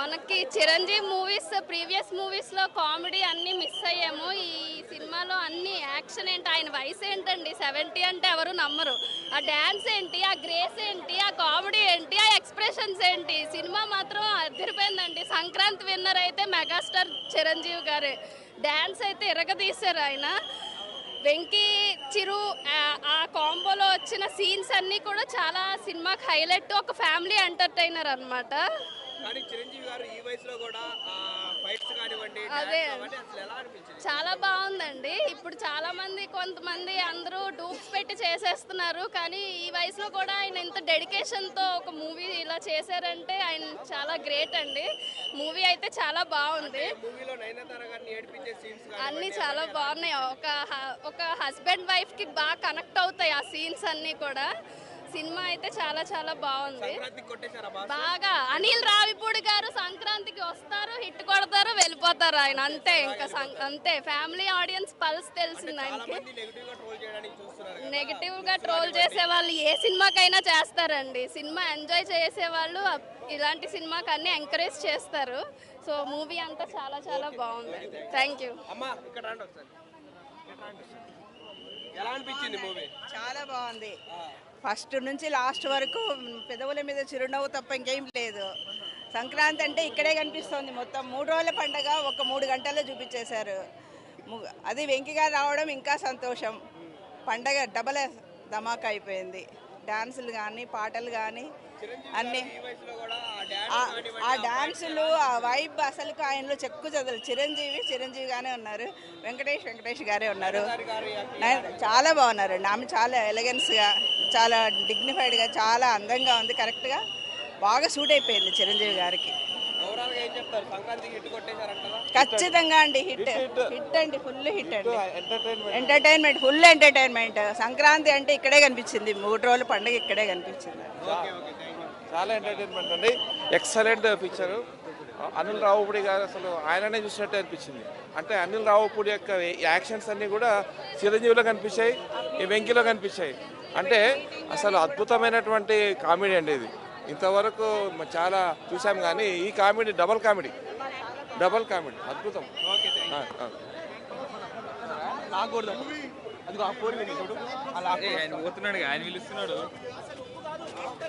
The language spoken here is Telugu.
మనకి చిరంజీవి మూవీస్ ప్రీవియస్ మూవీస్లో కామెడీ అన్నీ మిస్ అయ్యాము. ఈ సినిమాలో అన్ని యాక్షన్ ఏంటి, ఆయన వయసు ఏంటండి 70 అంటే ఎవరు నమ్మరు. ఆ డ్యాన్స్ ఏంటి, ఆ గ్రేస్ ఏంటి, ఆ కామెడీ ఏంటి, ఆ ఎక్స్ప్రెషన్స్ ఏంటి, సినిమా మాత్రం అదిరిపోయిందండి. సంక్రాంతి విన్నర్ అయితే మెగాస్టార్ చిరంజీవి గారే. డ్యాన్స్ అయితే ఇరగదీశారు ఆయన. వెంకీ చిరు ఆ కాంబోలో వచ్చిన సీన్స్ అన్నీ కూడా చాలా సినిమాకి హైలైట్. ఒక ఫ్యామిలీ ఎంటర్టైనర్ అనమాట. కానీ చిరంజీవి గారు ఈ వయసులో కూడా ఫైట్స్ కానివ్వండి, అదే అసలు ఎలా అనిపించింది? చాలా బాగుందండి. ఇప్పుడు చాలా మంది కొంతమంది అందరూ డూప్స్ పెట్టి చేసేస్తున్నారు, కానీ ఈ వయసులో కూడా ఆయన ఇంత డెడికేషన్తో ఒక మూవీ ఇలా చేశారంటే ఆయన చాలా గ్రేట్ అండి. మూవీ అయితే చాలా బాగుంది. మూవీలో నయనతార గారిని ఏడిపించే సీన్స్ అన్నీ చాలా బాగున్నాయి. ఒక హస్బెండ్ వైఫ్కి బాగా కనెక్ట్ అవుతాయి ఆ సీన్స్ అన్నీ కూడా. సినిమా అయితే చాలా చాలా బాగుంది. బాగా అనిల్ రావిపూడి గారు సంక్రాంతికి వస్తారు, హిట్ కొడతారు, వెళ్ళిపోతారు ఆయన. అంతే, ఇంకా అంతే. ఫ్యామిలీ ఆడియన్స్ పల్స్ తెలిసింది ఆయనకి. నెగిటివ్ గా ట్రోల్ చేసే వాళ్ళు ఏ సినిమాకైనా చేస్తారండి. సినిమా ఎంజాయ్ చేసే వాళ్ళు ఇలాంటి సినిమాకి అన్ని ఎంకరేజ్ చేస్తారు. సో మూవీ అంతా చాలా చాలా బాగుంది. Thank you. ఎలా అనిపించింది మూవీ? చాలా బాగుంది. ఫస్ట్ నుంచి లాస్ట్ వరకు పెదవుల మీద చిరునవ్వు తప్ప ఇంకేం లేదు. సంక్రాంతి అంటే ఇక్కడే కనిపిస్తుంది. మొత్తం 3 రోజుల పండగ ఒక 3 గంటల్లో చూపించేశారు. అది వెంకీ గారు రావడం ఇంకా సంతోషం. పండగ డబల్ ధమాకా అయిపోయింది. డాన్సులు కానీ పాటలు కానీ అన్నీ, ఆ డాన్సులు, ఆ వైబ్ అసలు ఆయనలో చెక్కు చదువు. చిరంజీవిగానే ఉన్నారు. వెంకటేష్ గారే ఉన్నారు. చాలా బాగున్నారండి. ఆమె చాలా ఎలగెన్స్గా, చాలా డిగ్నిఫైడ్గా, చాలా అందంగా ఉంది. కరెక్ట్గా బాగా సూట్ అయిపోయింది చిరంజీవి గారికి. ఖచ్చితంగా అండి హిట్ అండి, ఫుల్ హిట్ అండి. Full entertainment. సంక్రాంతి అంటే ఇక్కడే కనిపించింది. 3 రోజుల పండుగ ఇక్కడే కనిపించింది. చాలా ఎంటర్టైన్మెంట్ అండి. Excellent picture. అనిల్ రావుపూడి గారు అసలు ఆయననే చూసినట్టే అనిపించింది. అంటే అనిల్ రావుపూడి యొక్క యాక్షన్స్ అన్నీ కూడా చిరంజీవిలో కనిపించాయి, ఈ వెంకీలో కనిపించాయి. అంటే అసలు అద్భుతమైనటువంటి కామెడీ అండి ఇది. ఇంతవరకు చాలా చూసాం కానీ ఈ కామెడీ డబల్ కామెడీ అద్భుతం. ఆయన పోతున్నాడు, ఆయన పిలుస్తున్నాడు.